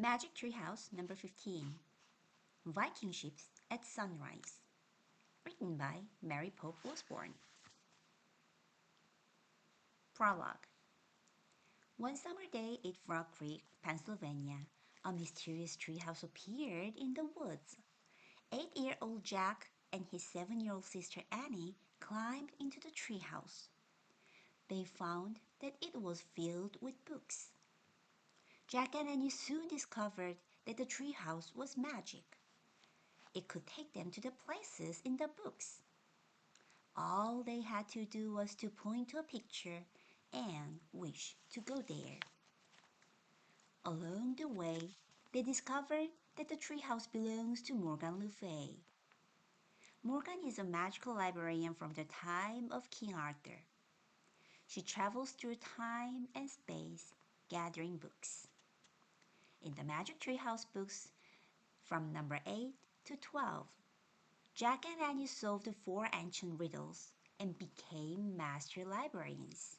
Magic Treehouse number 15. Viking Ships at Sunrise. Written by Mary Pope Osborne. Prologue. One summer day at Frog Creek, Pennsylvania, a mysterious treehouse appeared in the woods. 8-year-old Jack and his 7-year-old sister Annie climbed into the treehouse. They found that it was filled with books. Jack and Annie soon discovered that the treehouse was magic. It could take them to the places in the books. All they had to do was to point to a picture and wish to go there. Along the way, they discovered that the treehouse belongs to Morgan Le Fay. Morgan is a magical librarian from the time of King Arthur. She travels through time and space, gathering books. In the Magic Treehouse books, from number 8 to 12, Jack and Annie solved the 4 ancient riddles and became master librarians.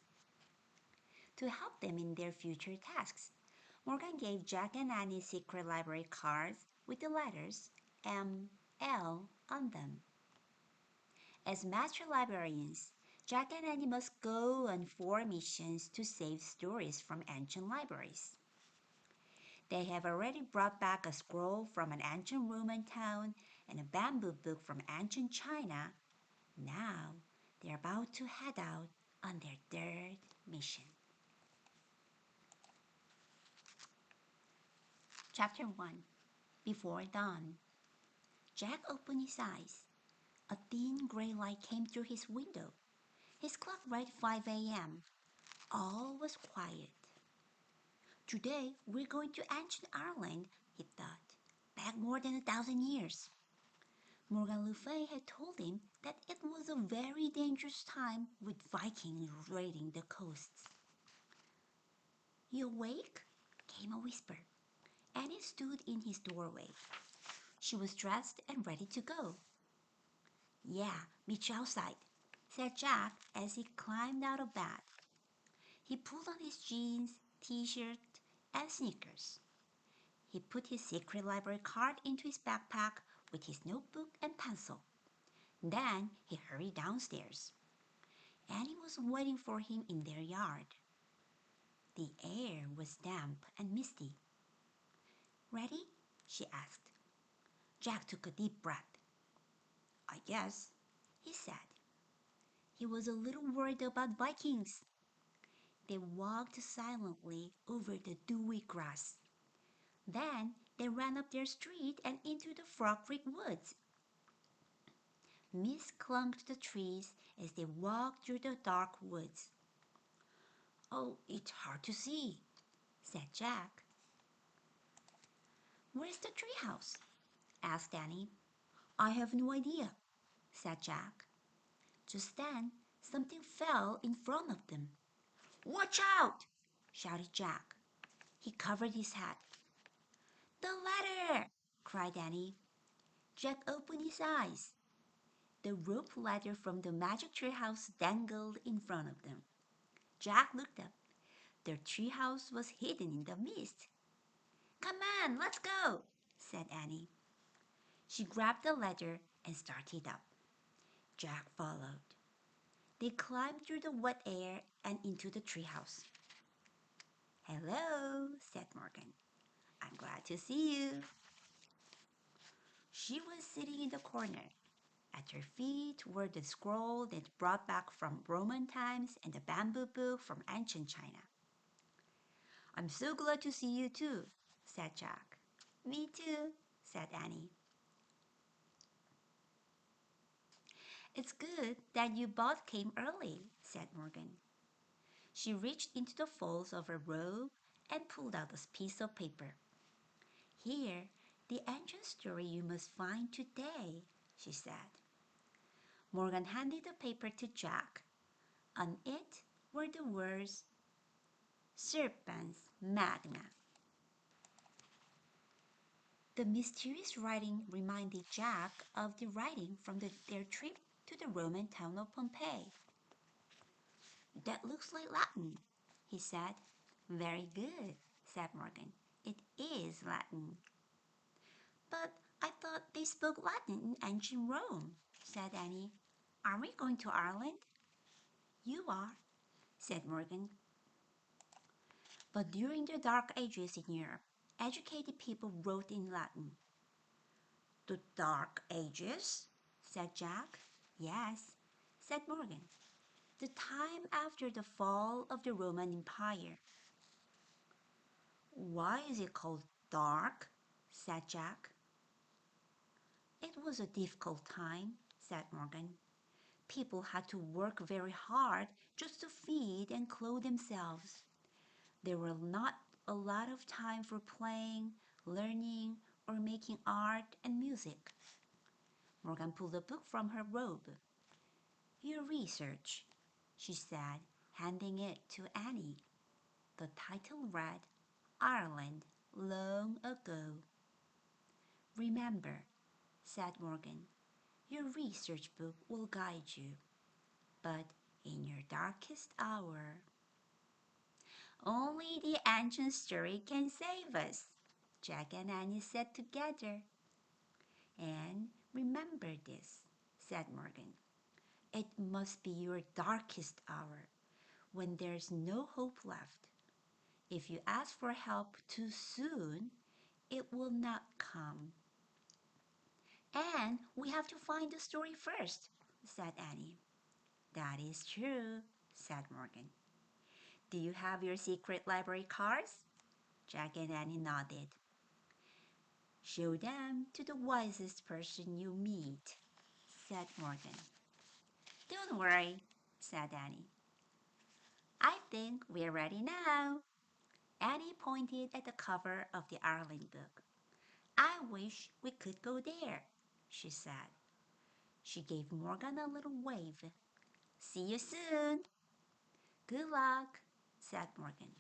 To help them in their future tasks, Morgan gave Jack and Annie secret library cards with the letters M, L on them. As master librarians, Jack and Annie must go on 4 missions to save stories from ancient libraries. They have already brought back a scroll from an ancient Roman town and a bamboo book from ancient China. Now they're about to head out on their 3rd mission. Chapter 1. Before Dawn. Jack opened his eyes. A thin gray light came through his window. His clock read 5 a.m. All was quiet. Today we're going to ancient Ireland, he thought, back more than 1,000 years. Morgan Le Fay had told him that it was a very dangerous time with Vikings raiding the coasts. You awake? Came a whisper. Annie stood in his doorway. She was dressed and ready to go. Yeah, meet you outside, said Jack as he climbed out of bed. He pulled on his jeans, t-shirt, and sneakers. He put his secret library card into his backpack with his notebook and pencil. Then he hurried downstairs. Annie was waiting for him in their yard. The air was damp and misty. Ready? She asked. Jack took a deep breath. I guess, he said. He was a little worried about Vikings. They walked silently over the dewy grass. Then they ran up their street and into the Frog Creek woods. Mist clung to the trees as they walked through the dark woods. Oh, it's hard to see, said Jack. Where's the treehouse? Asked Annie. I have no idea, said Jack. Just then, something fell in front of them. Watch out! Shouted Jack. He covered his head. The ladder! Cried Annie. Jack opened his eyes. The rope ladder from the magic treehouse dangled in front of them. Jack looked up. Their treehouse was hidden in the mist. Come on, let's go, said Annie. She grabbed the ladder and started up. Jack followed. They climbed through the wet air and into the treehouse. Hello, said Morgan. I'm glad to see you. She was sitting in the corner. At her feet were the scroll that brought back from Roman times and the bamboo book from ancient China. I'm so glad to see you too, said Jack. Me too, said Annie. It's good that you both came early, said Morgan. She reached into the folds of her robe and pulled out a piece of paper. Here, the ancient story you must find today, she said. Morgan handed the paper to Jack. On it were the words Serpens Magna. The mysterious writing reminded Jack of the writing from their trip to the Roman town of Pompeii. That looks like Latin, he said. Very good, said Morgan. It is Latin. But I thought they spoke Latin in ancient Rome, said Annie. Are we going to Ireland? You are, said Morgan. But during the Dark Ages in Europe, educated people wrote in Latin. The Dark Ages? Said Jack. Yes, said Morgan. The time after the fall of the Roman Empire. Why is it called dark? Said Jack. It was a difficult time, said Morgan. People had to work very hard just to feed and clothe themselves. There was not a lot of time for playing, learning, or making art and music. Morgan pulled a book from her robe. Your research, she said, handing it to Annie. The title read, Ireland, Long Ago. Remember, said Morgan, your research book will guide you, but in your darkest hour, only the ancient story can save us, Jack and Annie said together. And remember this, said Morgan. It must be your darkest hour, when there's no hope left. If you ask for help too soon, it will not come. And we have to find the story first, said Annie. That is true, said Morgan. Do you have your secret library cards? Jack and Annie nodded. Show them to the wisest person you meet, said Morgan. Don't worry, said Annie. I think we're ready now. Annie pointed at the cover of the Ireland book. I wish we could go there, she said. She gave Morgan a little wave. See you soon. Good luck, said Morgan.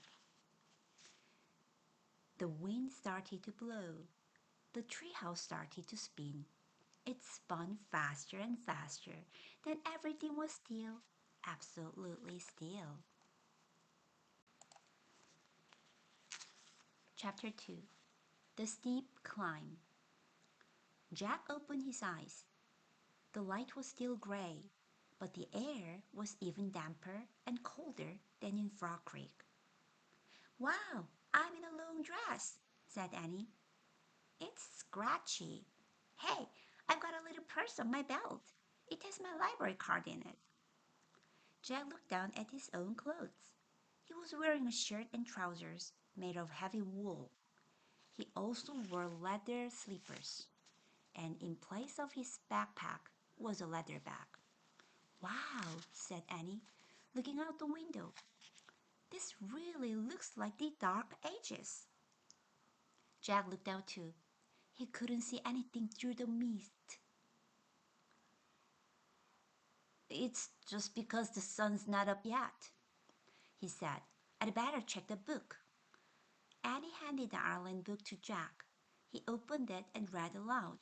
The wind started to blow. The treehouse started to spin. It spun faster and faster. Then everything was still, absolutely still. Chapter 2. The Steep Climb. Jack opened his eyes. The light was still gray, but the air was even damper and colder than in Frog Creek. Wow, I'm in a long dress, said Annie. It's scratchy. Hey, I've got a little purse on my belt. It has my library card in it. Jack looked down at his own clothes. He was wearing a shirt and trousers made of heavy wool. He also wore leather slippers, and in place of his backpack was a leather bag. Wow, said Annie, looking out the window. This really looks like the Dark Ages. Jack looked out too. He couldn't see anything through the mist. It's just because the sun's not up yet, he said. I'd better check the book. Annie handed the Ireland book to Jack. He opened it and read aloud.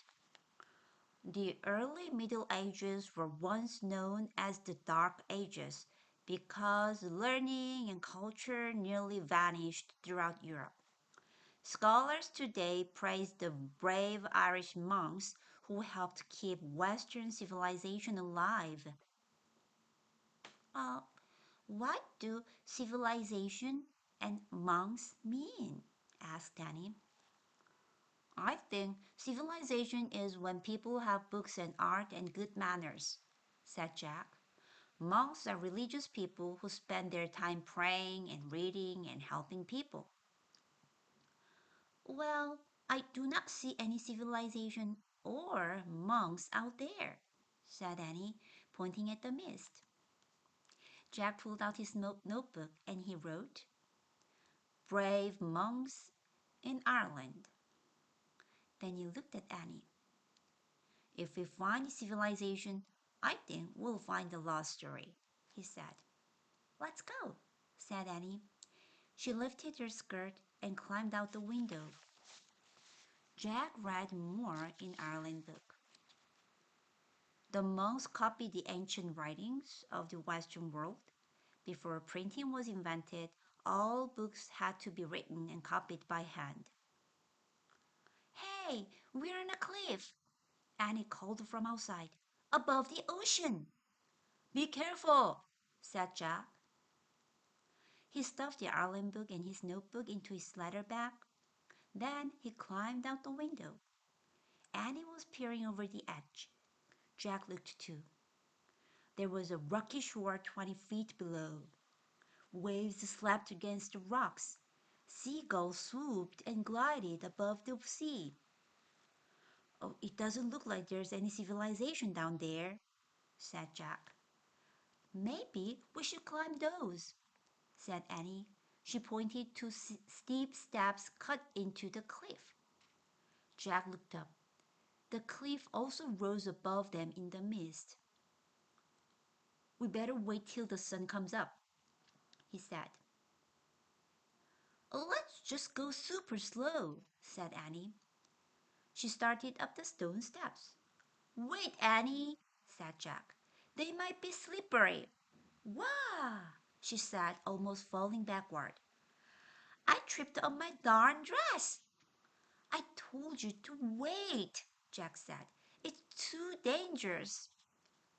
The early Middle Ages were once known as the Dark Ages because learning and culture nearly vanished throughout Europe. Scholars today praise the brave Irish monks who helped keep Western civilization alive. Uh, what do civilization and monks mean? Asked Annie. I think civilization is when people have books and art and good manners, said Jack. Monks are religious people who spend their time praying and reading and helping people. Well, I do not see any civilization or monks out there, said Annie, pointing at the mist. Jack pulled out his notebook and he wrote, Brave monks in Ireland. Then he looked at Annie. If we find civilization, I think we'll find the lost story, he said. Let's go, said Annie. She lifted her skirt and climbed out the window. Jack read more in Ireland book. The monks copied the ancient writings of the Western world. Before printing was invented, all books had to be written and copied by hand. Hey, we're on a cliff, Annie called from outside, above the ocean. Be careful, said Jack. He stuffed the Ireland book and his notebook into his leather bag. Then he climbed out the window. Annie was peering over the edge. Jack looked too. There was a rocky shore 20 feet below. Waves slapped against the rocks. Seagulls swooped and glided above the sea. Oh, it doesn't look like there's any civilization down there, said Jack. Maybe we should climb those, said Annie. She pointed to steep steps cut into the cliff. Jack looked up. The cliff also rose above them in the mist. We better wait till the sun comes up, he said. Let's just go super slow, said Annie. She started up the stone steps. Wait, Annie, said Jack. They might be slippery. Wah! She said, almost falling backward. I tripped on my darn dress. I told you to wait, Jack said. It's too dangerous.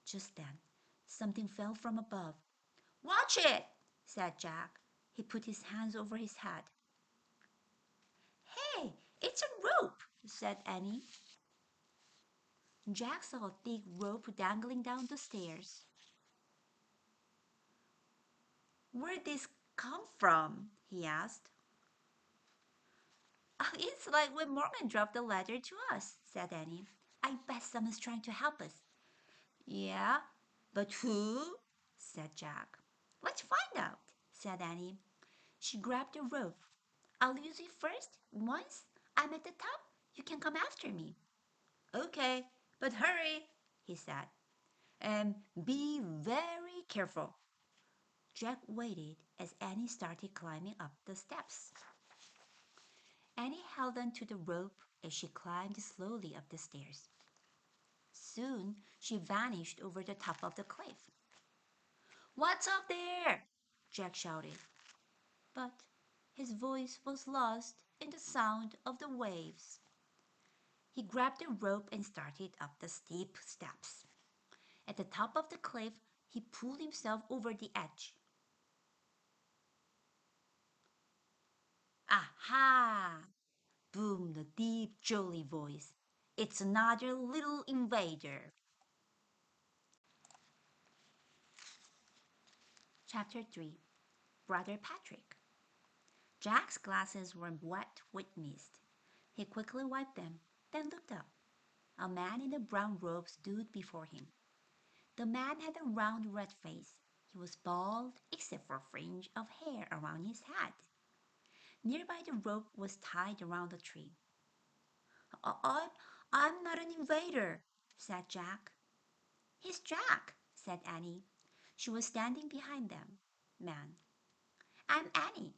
Just then, something fell from above. Watch it, said Jack. He put his hands over his head. Hey, it's a rope, said Annie. Jack saw a thick rope dangling down the stairs. Where'd this come from? He asked. It's like when Morgan dropped the letter to us, said Annie. I bet someone's trying to help us. Yeah, but who? Said Jack. Let's find out, said Annie. She grabbed the rope. I'll use it first. Once I'm at the top, you can come after me. Okay, but hurry, he said. And be very careful. Jack waited as Annie started climbing up the steps. Annie held on to the rope as she climbed slowly up the stairs. Soon she vanished over the top of the cliff. What's up there? Jack shouted. But his voice was lost in the sound of the waves. He grabbed the rope and started up the steep steps. At the top of the cliff, he pulled himself over the edge. Aha! Boomed the deep, jolly voice. It's another little invader. Chapter 3. Brother Patrick. Jack's glasses were wet with mist. He quickly wiped them, then looked up. A man in a brown robe stood before him. The man had a round red face. He was bald except for a fringe of hair around his head. Nearby the rope was tied around a tree. I, I'm not an invader, said Jack. He's Jack, said Annie. She was standing behind them. Man. I'm Annie.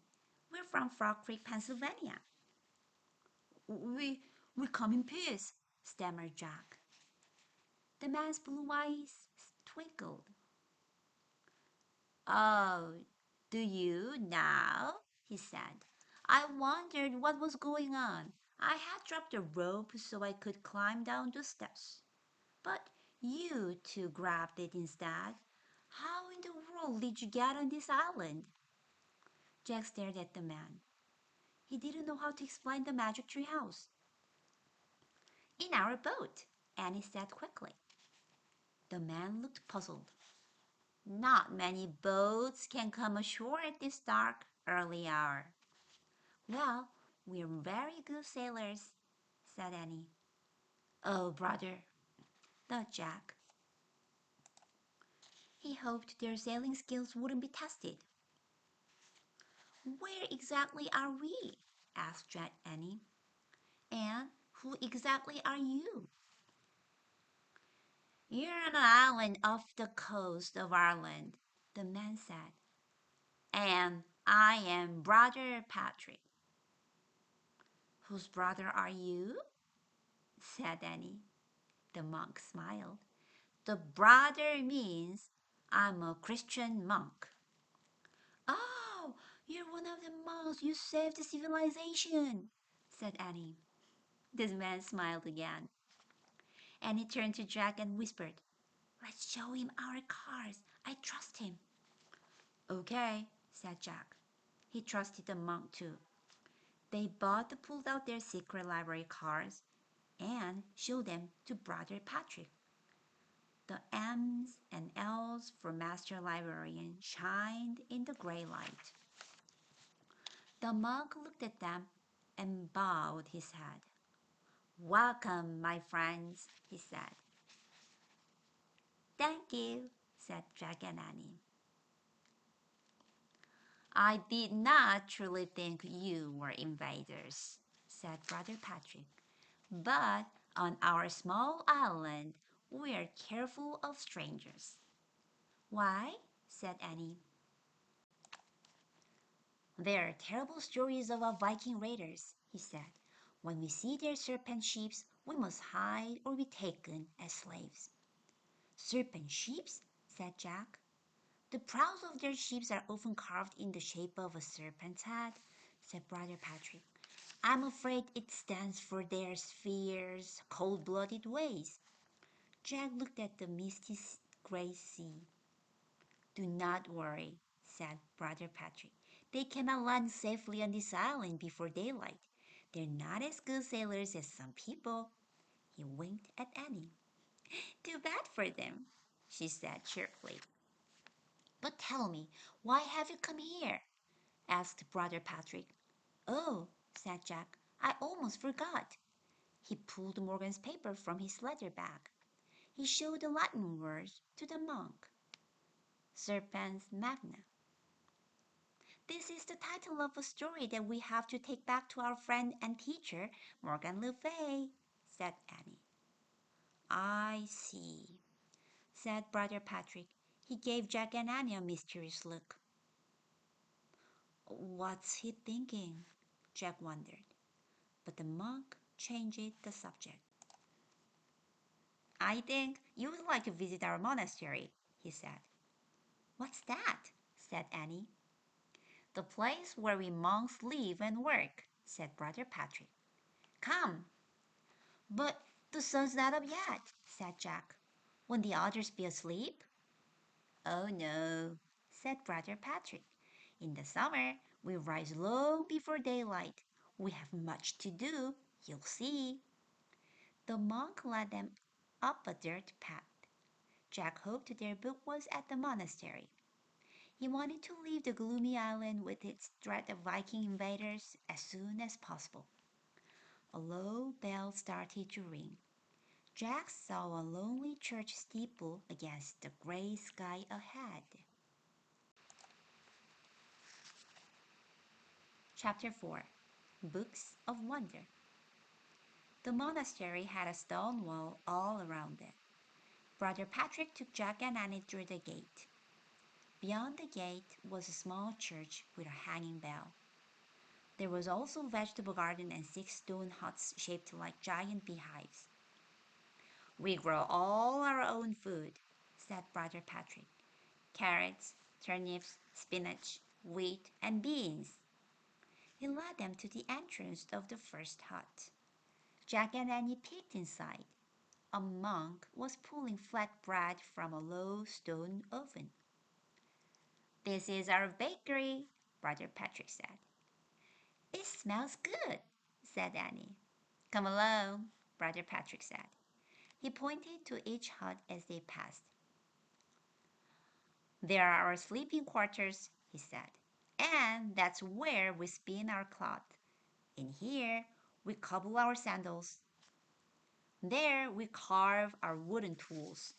We're from Frog Creek, Pennsylvania. We, we come in peace, stammered Jack. The man's blue eyes twinkled. Oh, do you now? He said. I wondered what was going on. I had dropped the rope so I could climb down the steps. But you two grabbed it instead. How in the world did you get on this island? Jack stared at the man. He didn't know how to explain the magic tree house. In our boat, Annie said quickly. The man looked puzzled. Not many boats can come ashore at this dark, early hour. Well, we're very good sailors, said Annie. Oh, brother, thought Jack. He hoped their sailing skills wouldn't be tested. Where exactly are we? Asked Annie. And who exactly are you? You're on an island off the coast of Ireland, the man said. And I am Brother Patrick. Whose brother are you? Said Annie. The monk smiled. The brother means I'm a Christian monk. Oh, "You're one of the monks. You saved the civilization," said Annie. The man smiled again. Annie turned to Jack and whispered, "Let's show him our cars. I trust him." "Okay," said Jack. He trusted the monk too. They both pulled out their secret library cards and showed them to Brother Patrick. The M's and L's for Master Librarian shined in the gray light. The monk looked at them and bowed his head. "Welcome, my friends," he said. "Thank you," said Jack and Annie. "I did not truly think you were invaders," said Brother Patrick. "But on our small island, we are careful of strangers." "Why?" said Annie. "There are terrible stories of our Viking raiders," he said. "When we see their serpent ships, we must hide or be taken as slaves." "Serpent ships?" said Jack. "The prows of their ships are often carved in the shape of a serpent's head," said Brother Patrick. "I'm afraid it stands for their fierce, cold-blooded ways." Jack looked at the misty gray sea. "Do not worry," said Brother Patrick. "They cannot land safely on this island before daylight. They're not as good sailors as some people." He winked at Annie. "Too bad for them," she said cheerfully. "But tell me, why have you come here?" asked Brother Patrick. "Oh," said Jack, "I almost forgot." He pulled Morgan's paper from his leather bag. He showed the Latin words to the monk. Serpens magna. "This is the title of a story that we have to take back to our friend and teacher, Morgan Le Fay," said Annie. "I see," said Brother Patrick. He gave Jack and Annie a mysterious look. "What's he thinking?" Jack wondered. But the monk changed the subject. "I think you would like to visit our monastery," he said. "What's that?" said Annie. "The place where we monks live and work," said Brother Patrick. "Come." "But the sun's not up yet," said Jack. "Won't the others be asleep?" "Oh no," said Brother Patrick. "In the summer, we rise long before daylight. We have much to do, you'll see." The monk led them up a dirt path. Jack hoped their book was at the monastery. He wanted to leave the gloomy island with its threat of Viking invaders as soon as possible. A low bell started to ring. Jack saw a lonely church steeple against the gray sky ahead. Chapter 4. Books of Wonder. The monastery had a stone wall all around it. Brother Patrick took Jack and Annie through the gate. Beyond the gate was a small church with a hanging bell. There was also a vegetable garden and 6 stone huts shaped like giant beehives. "We grow all our own food," said Brother Patrick. "Carrots, turnips, spinach, wheat, and beans." He led them to the entrance of the first hut. Jack and Annie peeked inside. A monk was pulling flat bread from a low stone oven. "This is our bakery," Brother Patrick said. "It smells good," said Annie. "Come along," Brother Patrick said. He pointed to each hut as they passed. "There are our sleeping quarters," he said. "And that's where we spin our cloth. In here, we cobble our sandals. There, we carve our wooden tools."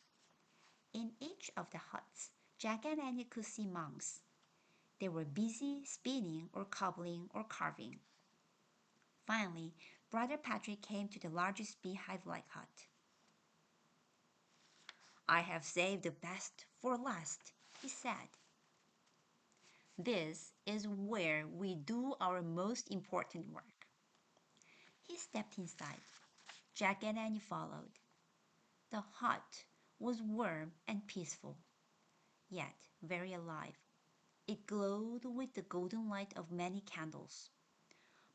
In each of the huts, Jack and Annie could see monks. They were busy spinning or cobbling or carving. Finally, Brother Patrick came to the largest beehive-like hut. "I have saved the best for last," he said. "This is where we do our most important work." He stepped inside. Jack and Annie followed. The hut was warm and peaceful, yet very alive. It glowed with the golden light of many candles.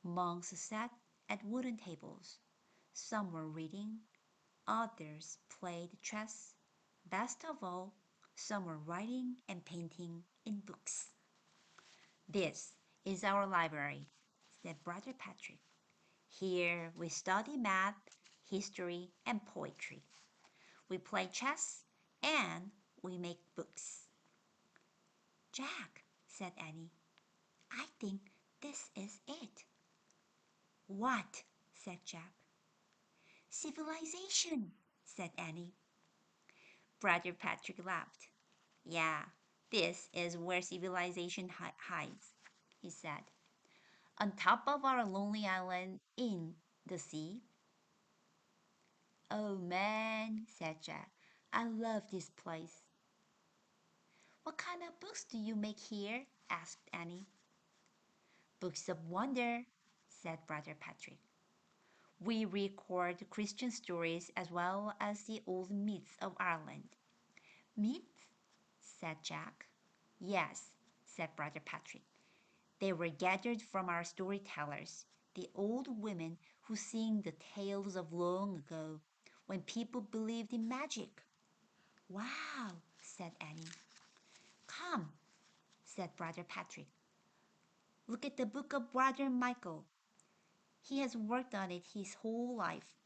Monks sat at wooden tables. Some were reading, others played chess. Best of all, some were writing and painting in books. This is our library, said Brother Patrick. Here we study math, history, and poetry. We play chess and we make books. Jack, said Annie, I think this is it. What? Said Jack. Civilization, said Annie. Brother Patrick laughed. Yeah, this is where civilization hides, he said. On top of our lonely island in the sea. Oh man, said Jack, I love this place. What kind of books do you make here? Asked Annie. Books of wonder, said Brother Patrick. We record Christian stories as well as the old myths of Ireland. Myths? Said Jack. Yes, said Brother Patrick. They were gathered from our storytellers, the old women who sing the tales of long ago, when people believed in magic. Wow, said Annie. Come, said Brother Patrick. Look at the book of Brother Michael. He has worked on it his whole life.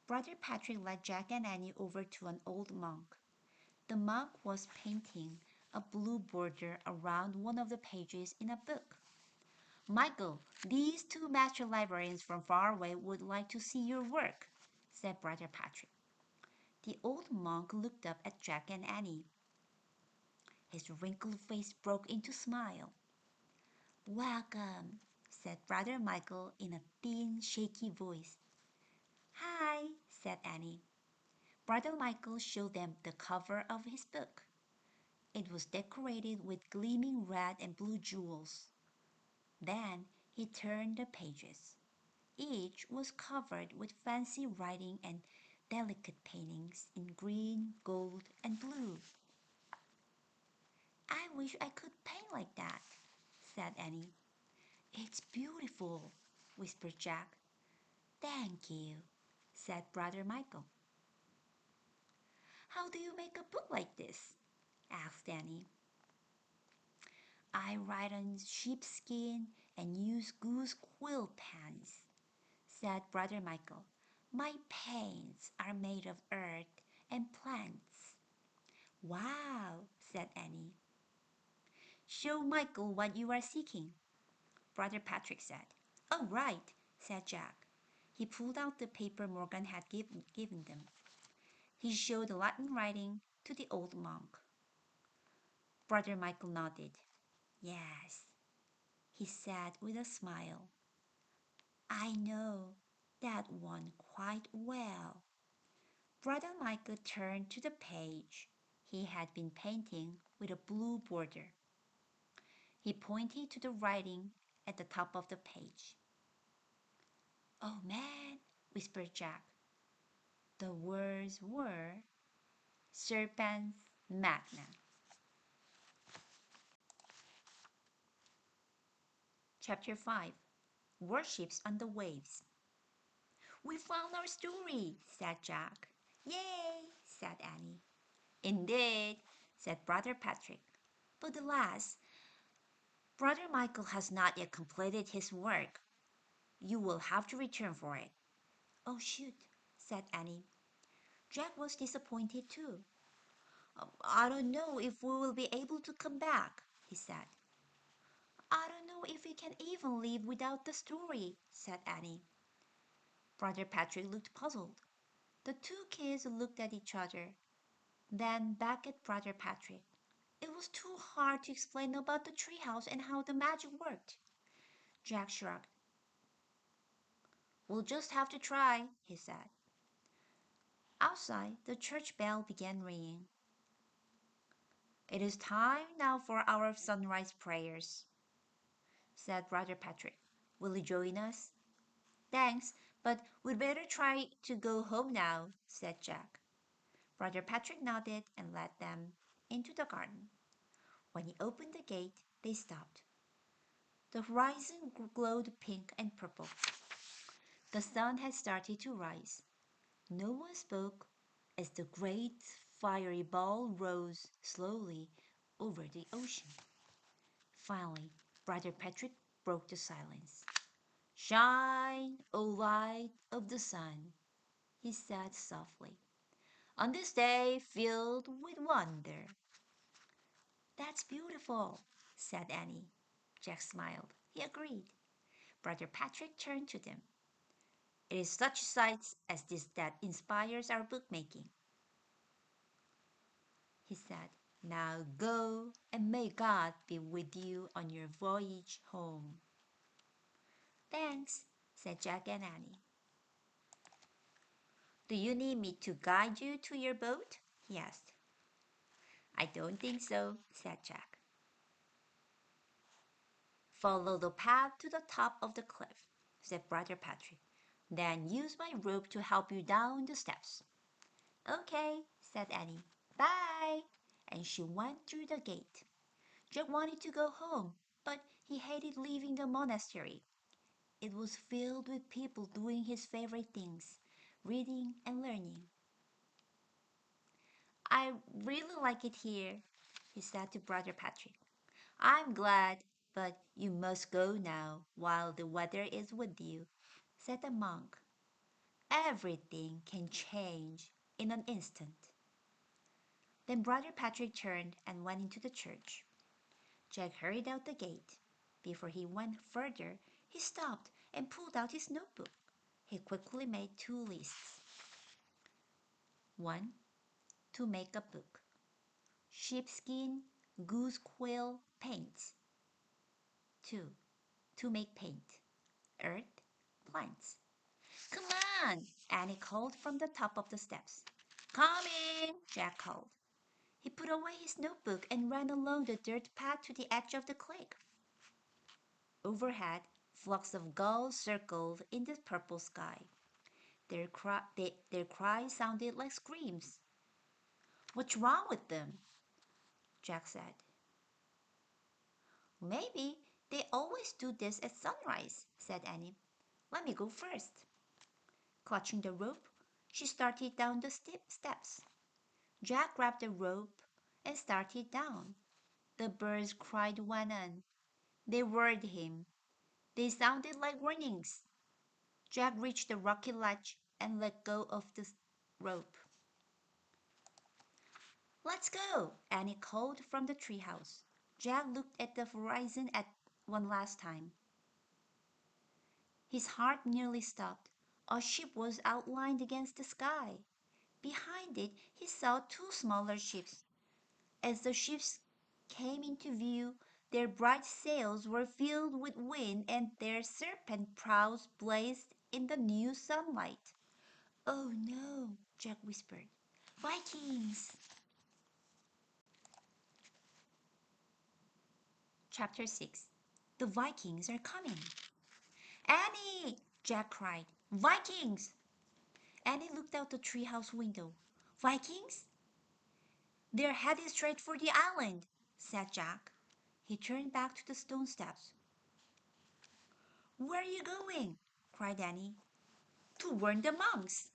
Brother Patrick led Jack and Annie over to an old monk. The monk was painting a blue border around one of the pages in a book. Michael, these two master librarians from far away would like to see your work, said Brother Patrick. The old monk looked up at Jack and Annie. His wrinkled face broke into a smile. Welcome, said Brother Michael in a thin, shaky voice. Hi, said Annie. Brother Michael showed them the cover of his book. It was decorated with gleaming red and blue jewels. Then he turned the pages. Each was covered with fancy writing and delicate paintings in green, gold, and blue. I wish I could paint like that, said Annie. It's beautiful, whispered Jack. Thank you, said Brother Michael. How do you make a book like this? Asked Annie. I write on sheepskin and use goose quill pens, said Brother Michael. My paints are made of earth and plants. Wow, said Annie. Show Michael what you are seeking, Brother Patrick said. Oh, right, said Jack. He pulled out the paper Morgan had given them. He showed the Latin writing to the old monk. Brother Michael nodded. Yes, he said with a smile. I know that one quite well. Brother Michael turned to the page he had been painting with a blue border. He pointed to the writing at the top of the page. Oh man, whispered Jack. The words were Serpens Magna. Chapter 5 Warships on the Waves. We found our story, said Jack. Yay, said Annie. Indeed, said Brother Patrick. But alas, Brother Michael has not yet completed his work. You will have to return for it. Oh, shoot, said Annie. Jack was disappointed too. I don't know if we will be able to come back, he said. I don't know if we can even live without the story, said Annie. Brother Patrick looked puzzled. The two kids looked at each other, then back at Brother Patrick. It was too hard to explain about the treehouse and how the magic worked. Jack shrugged. We'll just have to try, he said. Outside, the church bell began ringing. It is time now for our sunrise prayers, said Brother Patrick. Will you join us? Thanks, but we'd better try to go home now, said Jack. Brother Patrick nodded and led them into the garden. When he opened the gate, they stopped. The horizon glowed pink and purple. The sun had started to rise. No one spoke as the great fiery ball rose slowly over the ocean. Finally, Brother Patrick broke the silence. "Shine, O light of the sun," he said softly, "on this day filled with wonder." "That's beautiful," said Annie. Jack smiled. He agreed. Brother Patrick turned to them. "It is such sights as this that inspires our bookmaking," he said. "Now go, and may God be with you on your voyage home." "Thanks," said Jack and Annie. "Do you need me to guide you to your boat?" he asked. "I don't think so," said Jack. "Follow the path to the top of the cliff," said Brother Patrick. "Then use my rope to help you down the steps." "Okay," said Annie. "Bye." And she went through the gate. Jack wanted to go home, but he hated leaving the monastery. It was filled with people doing his favorite things, reading and learning. "I really like it here," he said to Brother Patrick. "I'm glad, but you must go now while the weather is with you," said the monk. "Everything can change in an instant." Then Brother Patrick turned and went into the church. Jack hurried out the gate. Before he went further, he stopped and pulled out his notebook. He quickly made two lists. 1. To make a book. Sheepskin, goose quill, paints. 2. To make paint. Earth, plants. "Come on!" Annie called from the top of the steps. "Coming!" Jack called. He put away his notebook and ran along the dirt path to the edge of the cliff. Overhead, flocks of gulls circled in the purple sky. Their cries sounded like screams. "What's wrong with them?" Jack said. "Maybe they always do this at sunrise," said Annie. "Let me go first." Clutching the rope, she started down the steep steps. Jack grabbed the rope and started down. The birds cried one on. They worried him. They sounded like warnings. Jack reached the rocky ledge and let go of the rope. "Let's go," Annie called from the treehouse. Jack looked at the horizon at one last time. His heart nearly stopped. A ship was outlined against the sky. Behind it, he saw two smaller ships. As the ships came into view, their bright sails were filled with wind and their serpent prows blazed in the new sunlight. "Oh no," Jack whispered. "Vikings!" Chapter 6. The Vikings are coming. "Annie!" Jack cried. "Vikings!" Annie looked out the treehouse window. "Vikings?" "They're headed straight for the island," said Jack. He turned back to the stone steps. "Where are you going?" cried Annie. "To warn the monks,"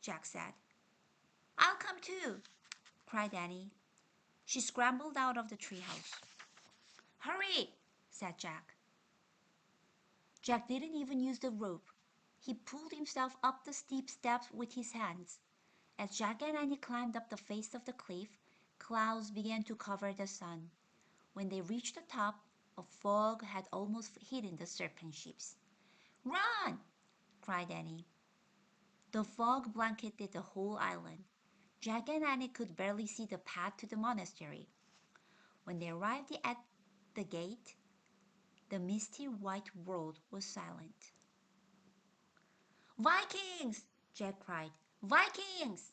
Jack said. "I'll come too," cried Annie. She scrambled out of the treehouse. "Hurry!" said Jack. Jack didn't even use the rope. He pulled himself up the steep steps with his hands. As Jack and Annie climbed up the face of the cliff, clouds began to cover the sun. When they reached the top, a fog had almost hidden the serpent ships. "Run!" cried Annie. The fog blanketed the whole island. Jack and Annie could barely see the path to the monastery. When they arrived at the gate, the misty white world was silent. "Vikings!" Jack cried. "Vikings!"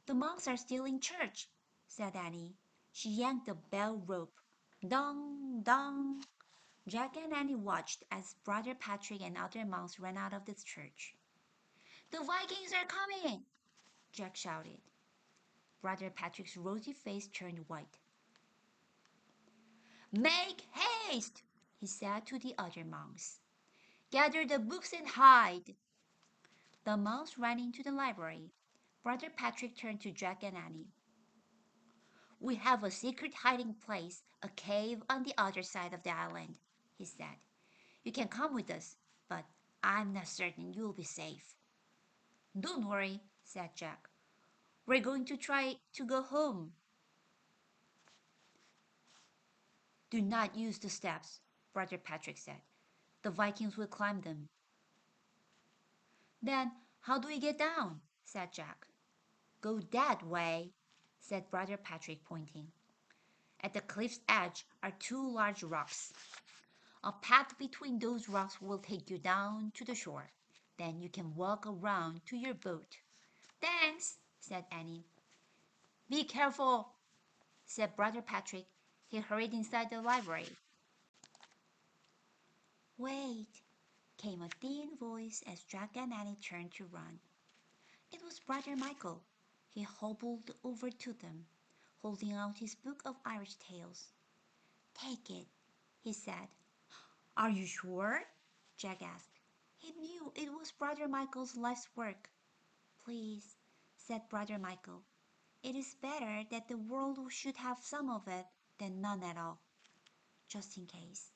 "The monks are still in church," said Annie. She yanked the bell rope. Dong, dong. Jack and Annie watched as Brother Patrick and other monks ran out of the church. "The Vikings are coming!" Jack shouted. Brother Patrick's rosy face turned white. Make haste, he said to the other monks. Gather the books and hide. The monks ran into the library. Brother Patrick turned to Jack and Annie. We have a secret hiding place, a cave on the other side of the island, he said. You can come with us, but I'm not certain you'll be safe. Don't worry, said Jack. We're going to try to go home. Do not use the steps, Brother Patrick said. The Vikings will climb them. Then how do we get down? Said Jack. Go that way, said Brother Patrick, pointing. At the cliff's edge are two large rocks. A path between those rocks will take you down to the shore. Then you can walk around to your boat. Thanks, said Annie. Be careful, said Brother Patrick. He hurried inside the library. Wait, came a thin voice as Jack and Annie turned to run. It was Brother Michael. He hobbled over to them, holding out his book of Irish tales. Take it, he said. Are you sure? Jack asked. He knew it was Brother Michael's life's work. Please, said Brother Michael. It is better that the world should have some of it than none at all, just in case.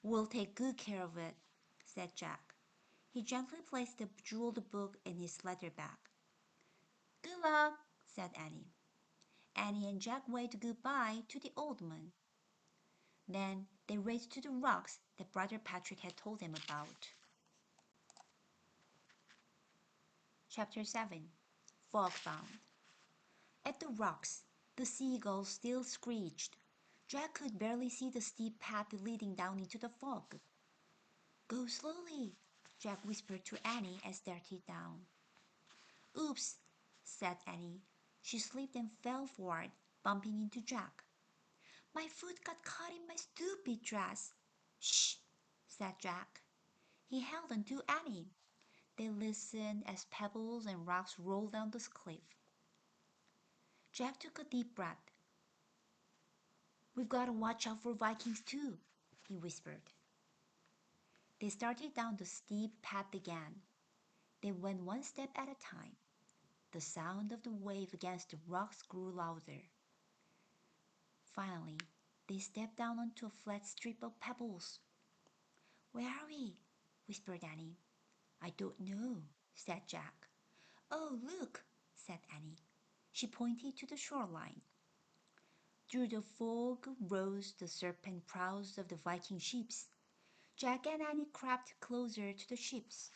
We'll take good care of it, said Jack. He gently placed the jeweled book in his leather bag. Good luck, said Annie. Annie and Jack waved goodbye to the old man. Then they raced to the rocks that Brother Patrick had told them about. Chapter 7. Fogbound. At the rocks, the seagulls still screeched. Jack could barely see the steep path leading down into the fog. Go slowly, Jack whispered to Annie as they started down. Oops, said Annie. She slipped and fell forward, bumping into Jack. My foot got caught in my stupid dress. Shh, said Jack. He held on to Annie. They listened as pebbles and rocks rolled down the cliff. Jack took a deep breath. We've got to watch out for Vikings too, he whispered. They started down the steep path again. They went one step at a time. The sound of the wave against the rocks grew louder. Finally, they stepped down onto a flat strip of pebbles. Where are we? Whispered Annie. I don't know, said Jack. Oh, look, said Annie. She pointed to the shoreline. Through the fog rose the serpent prows of the Viking ships. Jack and Annie crept closer to the ships.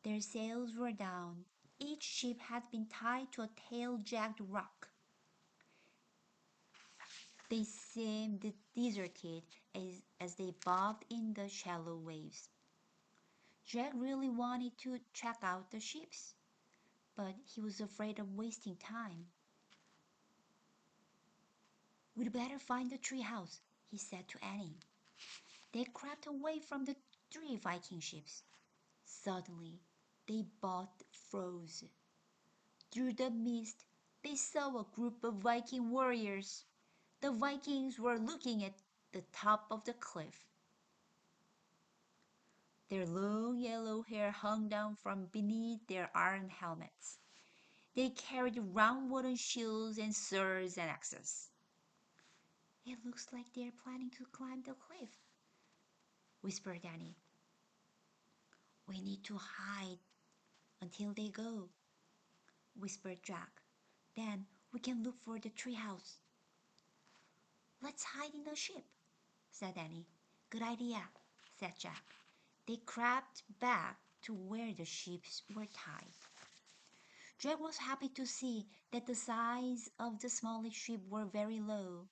Their sails were down. Each ship had been tied to a tail-jagged rock. They seemed deserted as they bobbed in the shallow waves. Jack really wanted to check out the ships, but he was afraid of wasting time. We'd better find the treehouse, he said to Annie. They crept away from the three Viking ships. Suddenly, they both froze. Through the mist, they saw a group of Viking warriors. The Vikings were looking at the top of the cliff. Their long yellow hair hung down from beneath their iron helmets. They carried round wooden shields and swords and axes. It looks like they're planning to climb the cliff, whispered Annie. We need to hide until they go, whispered Jack. Then we can look for the treehouse. Let's hide in the ship, said Annie. Good idea, said Jack. They crept back to where the ships were tied. Jack was happy to see that the sides of the smallest ship were very low.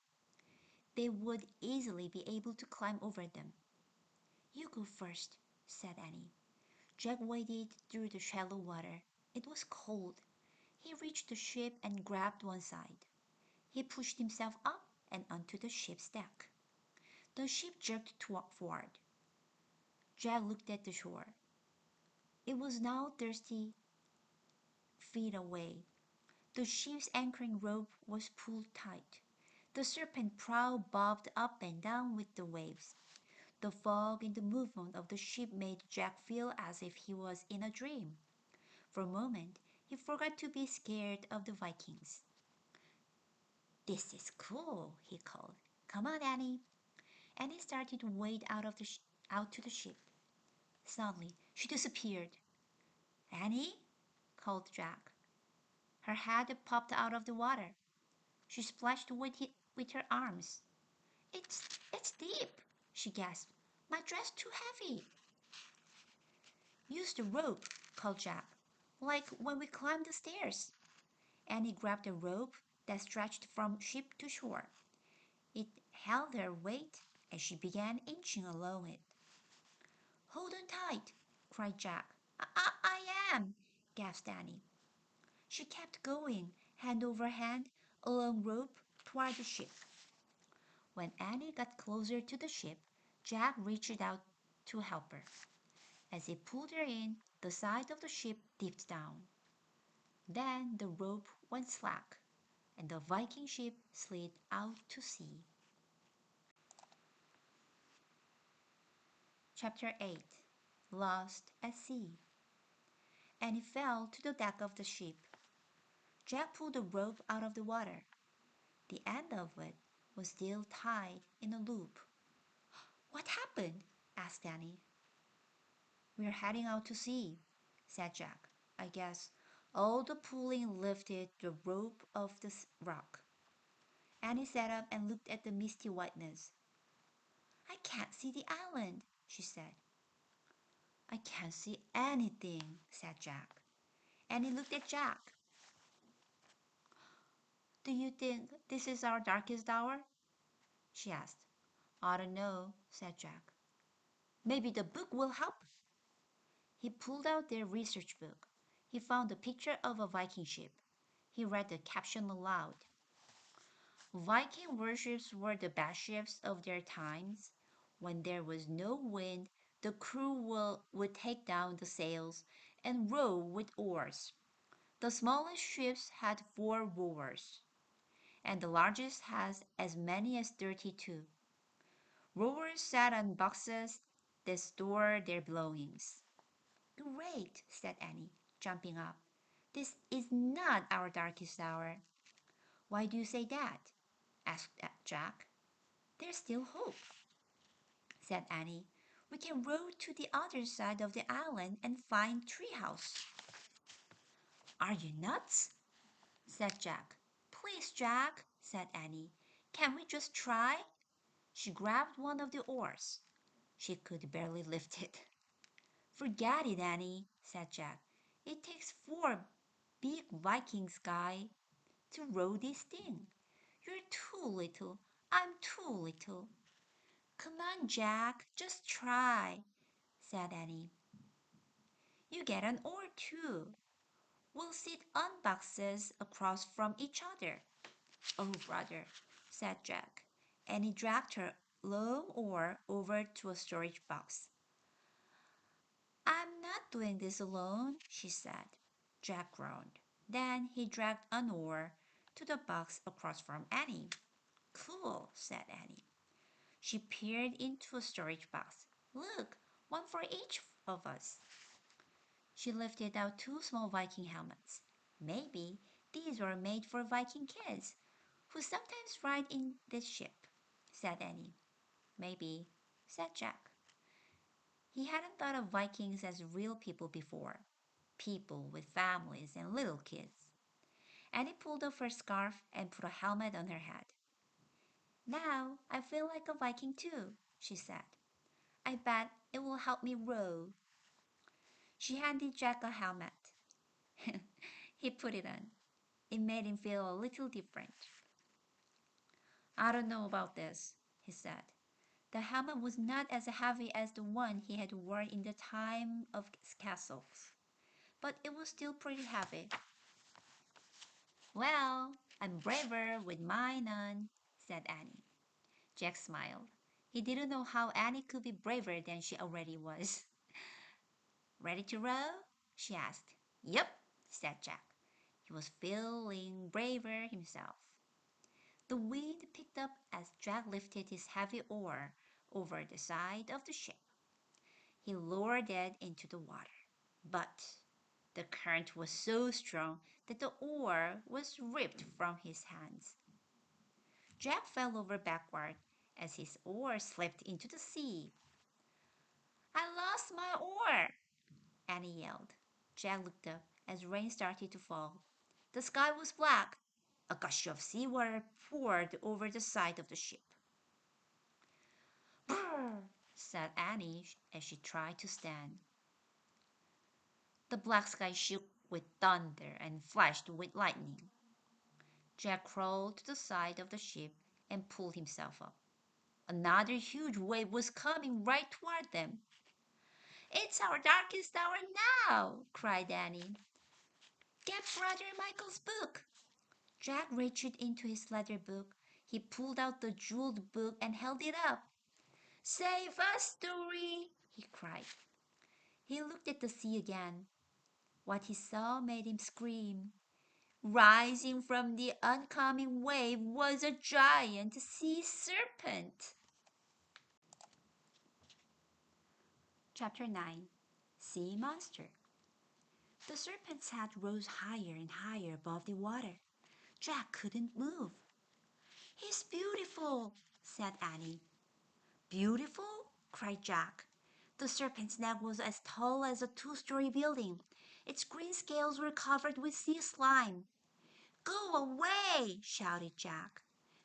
They would easily be able to climb over them. You go first, said Annie. Jack waded through the shallow water. It was cold. He reached the ship and grabbed one side. He pushed himself up and onto the ship's deck. The ship jerked forward. Jack looked at the shore. It was now 30 feet away. The ship's anchoring rope was pulled tight. The serpent prow bobbed up and down with the waves. The fog in the movement of the ship made Jack feel as if he was in a dream. For a moment, he forgot to be scared of the Vikings. "This is cool," he called. "Come on, Annie." Annie started to wade out to the ship. Suddenly, she disappeared. "Annie?" called Jack. Her head popped out of the water. She splashed with her arms. It's deep," she gasped. "My dress too heavy." "Use the rope," called Jack, "like when we climbed the stairs." Annie grabbed a rope that stretched from ship to shore. It held her weight as she began inching along it. "Hold on tight," cried Jack. I am," gasped Annie. She kept going, hand over hand, along rope toward the ship. When Annie got closer to the ship, Jack reached out to help her. As he pulled her in, the side of the ship dipped down. Then the rope went slack, and the Viking ship slid out to sea. Chapter 8. Lost at Sea. Annie fell to the deck of the ship. Jack pulled the rope out of the water. The end of it was still tied in a loop. "What happened?" asked Annie. "We're heading out to sea," said Jack. "I guess all the pulling lifted the rope off the rock." Annie sat up and looked at the misty whiteness. "I can't see the island," she said. "I can't see anything," said Jack. Annie looked at Jack. "Do you think this is our darkest hour?" she asked. "I don't know," said Jack. "Maybe the book will help." He pulled out their research book. He found a picture of a Viking ship. He read the caption aloud. "Viking warships were the best ships of their times. When there was no wind, the crew would take down the sails and row with oars. The smallest ships had 4 rowers, and the largest has as many as 32. Rowers sat on boxes that stored their belongings." "Great," said Annie, jumping up. "This is not our darkest hour." "Why do you say that?" asked Jack. "There's still hope," said Annie. "We can row to the other side of the island and find Treehouse." "Are you nuts?" said Jack. "Please, Jack," said Annie. "Can we just try?" She grabbed one of the oars. She could barely lift it. "Forget it, Annie," said Jack. "It takes 4 big Vikings guys to row this thing. You're too little. I'm too little." "Come on, Jack, just try," said Annie. "You get an oar too. We'll sit on boxes across from each other." "Oh, brother," said Jack. Annie dragged her long oar over to a storage box. "I'm not doing this alone," she said. Jack groaned. Then he dragged an oar to the box across from Annie. "Cool," said Annie. She peered into a storage box. "Look, one for each of us." She lifted out 2 small Viking helmets. "Maybe these were made for Viking kids who sometimes ride in this ship," said Annie. "Maybe," said Jack. He hadn't thought of Vikings as real people before. People with families and little kids. Annie pulled off her scarf and put a helmet on her head. "Now I feel like a Viking too," she said. "I bet it will help me row." She handed Jack a helmet. He put it on. It made him feel a little different. "I don't know about this," he said. The helmet was not as heavy as the one he had worn in the time of castles, but it was still pretty heavy. "Well, I'm braver with mine on," said Annie. Jack smiled. He didn't know how Annie could be braver than she already was. "Ready to row?" she asked. "Yep," said Jack. He was feeling braver himself. The wind picked up as Jack lifted his heavy oar over the side of the ship. He lowered it into the water. But the current was so strong that the oar was ripped from his hands. Jack fell over backward as his oar slipped into the sea. I lost my oar, Annie yelled. Jack looked up as rain started to fall. The sky was black. A gush of seawater poured over the side of the ship. Brrr, said Annie as she tried to stand. The black sky shook with thunder and flashed with lightning. Jack crawled to the side of the ship and pulled himself up. Another huge wave was coming right toward them. It's our darkest hour now, cried Annie. Get Brother Michael's book. Jack reached into his leather book. He pulled out the jeweled book and held it up. Save us, Dory, he cried. He looked at the sea again. What he saw made him scream. Rising from the oncoming wave was a giant sea serpent. Chapter 9. Sea Monster. The serpent's head rose higher and higher above the water. Jack couldn't move. He's beautiful, said Annie. Beautiful? Cried Jack. The serpent's neck was as tall as a two-story building. Its green scales were covered with sea slime. Go away, shouted Jack.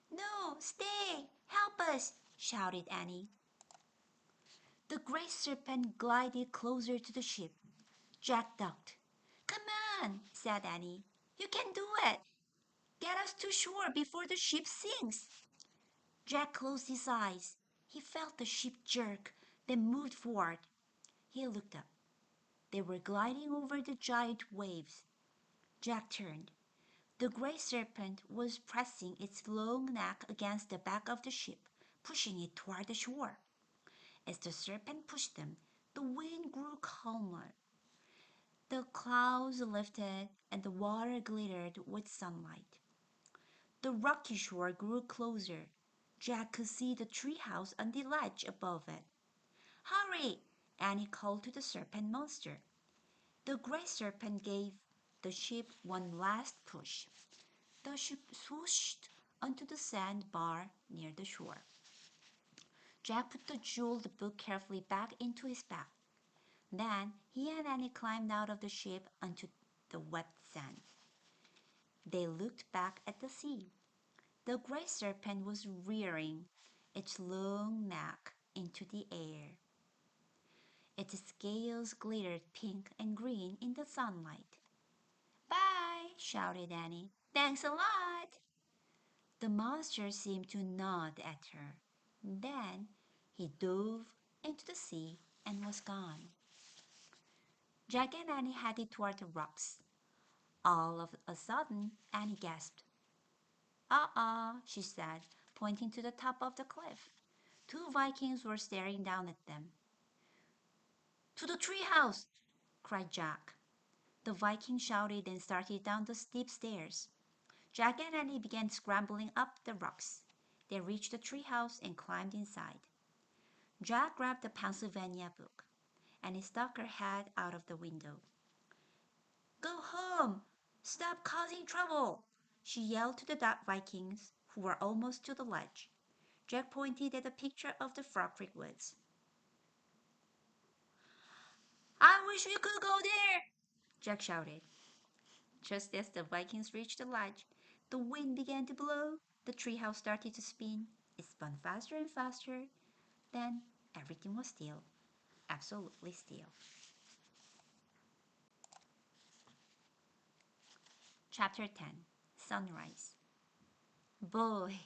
No, stay, help us, shouted Annie. The great serpent glided closer to the ship. Jack ducked. Come on, said Annie. You can do it. Get us to shore before the ship sinks. Jack closed his eyes. He felt the ship jerk, then moved forward. He looked up. They were gliding over the giant waves. Jack turned. The great serpent was pressing its long neck against the back of the ship, pushing it toward the shore. As the serpent pushed them, the wind grew calmer. The clouds lifted and the water glittered with sunlight. The rocky shore grew closer. Jack could see the treehouse on the ledge above it. Hurry! Annie called to the serpent monster. The great serpent gave the ship one last push. The ship swooshed onto the sandbar near the shore. Jack put the jeweled book carefully back into his bag. Then he and Annie climbed out of the ship onto the wet sand. They looked back at the sea. The great serpent was rearing its long neck into the air. Its scales glittered pink and green in the sunlight. Bye, shouted Annie. Thanks a lot. The monster seemed to nod at her. Then he dove into the sea and was gone. Jack and Annie headed toward the rocks. All of a sudden, Annie gasped. Uh-uh, she said, pointing to the top of the cliff. Two Vikings were staring down at them. To the treehouse! Cried Jack. The Viking shouted and started down the steep stairs. Jack and Annie began scrambling up the rocks. They reached the treehouse and climbed inside. Jack grabbed the Pennsylvania book. Annie stuck her head out of the window. Go home! Stop causing trouble! She yelled to the Vikings, who were almost to the ledge. Jack pointed at a picture of the Frog Creek woods. I wish we could go there! Jack shouted. Just as the Vikings reached the ledge, the wind began to blow. The treehouse started to spin. It spun faster and faster. Then everything was still. Absolutely still. Chapter 10. Sunrise. Boy,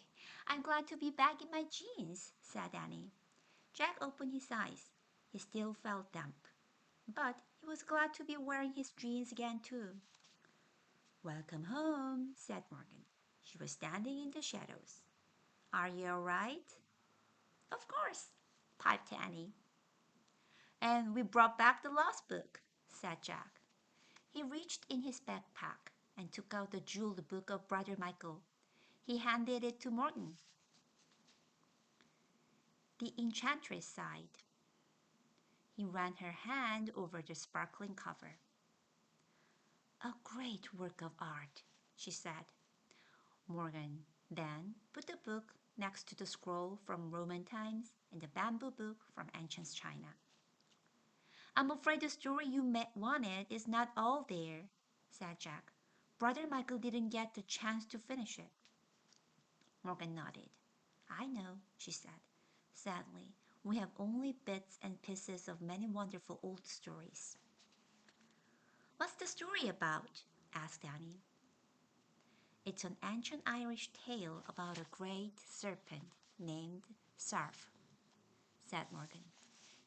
I'm glad to be back in my jeans, said Annie. Jack opened his eyes. He still felt damp. But he was glad to be wearing his jeans again, too. Welcome home, said Morgan. She was standing in the shadows. Are you all right? Of course, piped Annie. And we brought back the lost book, said Jack. He reached in his backpack and took out the jeweled book of Brother Michael. He handed it to Morgan. The enchantress sighed. He ran her hand over the sparkling cover. A great work of art, she said. Morgan then put the book next to the scroll from Roman times and the bamboo book from ancient China. I'm afraid the story you wanted is not all there, said Jack. Brother Michael didn't get the chance to finish it. Morgan nodded. I know, she said. Sadly, we have only bits and pieces of many wonderful old stories. What's the story about? Asked Annie. It's an ancient Irish tale about a great serpent named Sarf, said Morgan.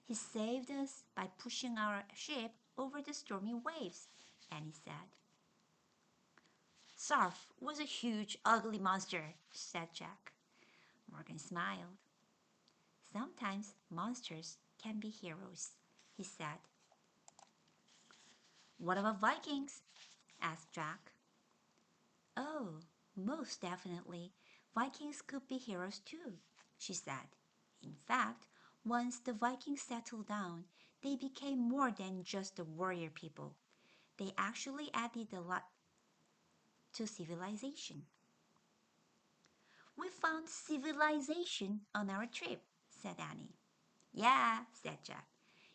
He saved us by pushing our ship over the stormy waves, Annie said. Sarf was a huge, ugly monster, said Jack. Morgan smiled. Sometimes monsters can be heroes, he said. What about Vikings? Asked Jack. Oh, most definitely. Vikings could be heroes too, she said. In fact, once the Vikings settled down, they became more than just a warrior people. They actually added a lot to civilization. We found civilization on our trip, said Annie. Yeah, said Jack.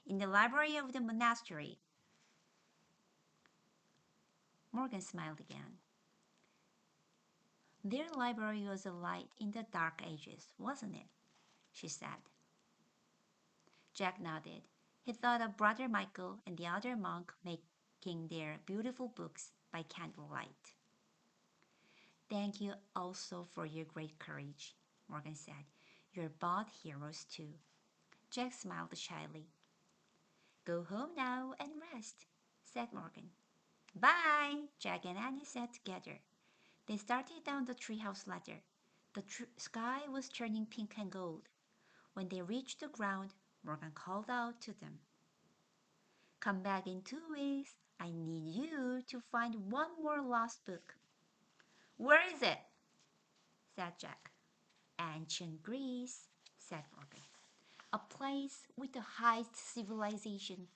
In the library of the monastery. Morgan smiled again. Their library was a light in the dark ages, wasn't it? She said. Jack nodded. He thought of Brother Michael and the other monk making their beautiful books by candlelight. Thank you also for your great courage, Morgan said. You're both heroes too. Jack smiled shyly. Go home now and rest, said Morgan. Bye, Jack and Annie said together. They started down the treehouse ladder. The sky was turning pink and gold. When they reached the ground, Morgan called out to them. Come back in 2 weeks. I need you to find one more lost book. Where is it? Said Jack. Ancient Greece, said Morgan. A place with the highest civilization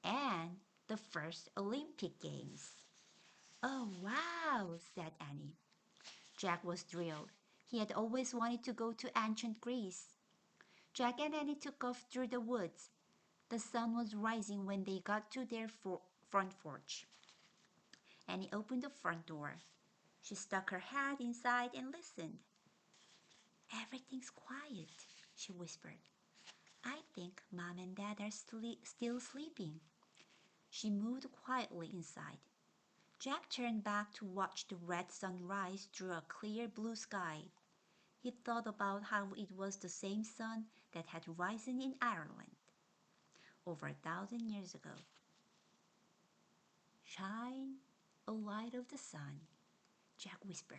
and the first Olympic Games. Oh, wow, said Annie. Jack was thrilled. He had always wanted to go to ancient Greece. Jack and Annie took off through the woods. The sun was rising when they got to their front porch. Annie opened the front door. She stuck her head inside and listened. Everything's quiet, she whispered. I think Mom and Dad are still sleeping. She moved quietly inside. Jack turned back to watch the red sun rise through a clear blue sky. He thought about how it was the same sun that had risen in Ireland over 1,000 years ago. Shine, O light of the sun, Jack whispered,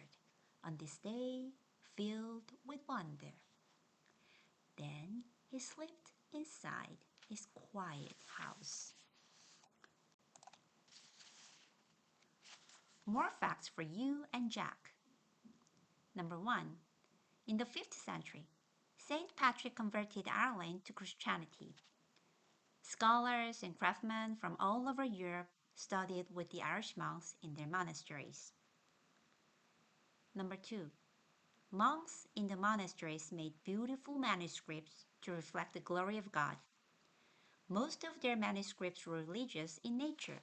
on this day filled with wonder. Then he slipped inside his quiet house. More facts for you and Jack. Number 1. In the 5th century, St. Patrick converted Ireland to Christianity. Scholars and craftsmen from all over Europe studied with the Irish monks in their monasteries. Number 2. Monks in the monasteries made beautiful manuscripts to reflect the glory of God. Most of their manuscripts were religious in nature.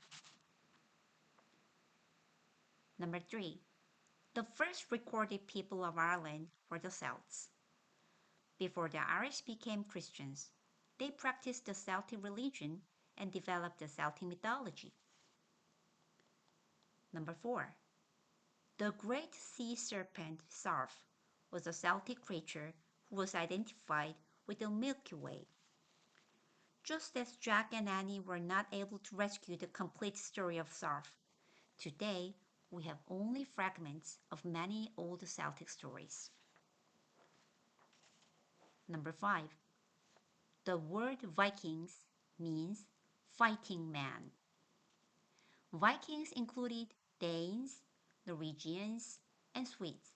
Number 3. The first recorded people of Ireland were the Celts. Before the Irish became Christians, they practiced the Celtic religion and developed the Celtic mythology. Number 4. The great sea serpent Sarf was a Celtic creature who was identified with the Milky Way. Just as Jack and Annie were not able to rescue the complete story of Sarf, today we have only fragments of many old Celtic stories. Number 5. The word Vikings means fighting man. Vikings included Danes, Norwegians, and Swedes.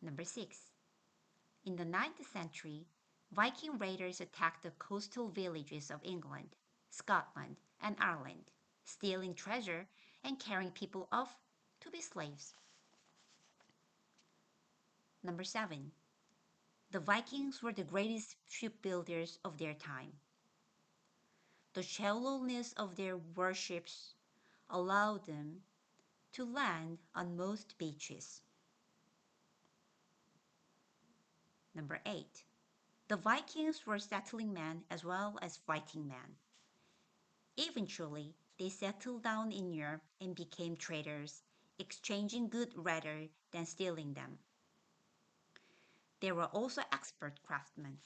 Number 6. In the 9th century, Viking raiders attacked the coastal villages of England, Scotland, and Ireland, stealing treasure and carrying people off to be slaves. Number 7. The Vikings were the greatest shipbuilders of their time. The shallowness of their warships allowed them to land on most beaches. Number 8. The Vikings were settling men as well as fighting men. Eventually, they settled down in Europe and became traders, exchanging goods rather than stealing them. They were also expert craftsmen.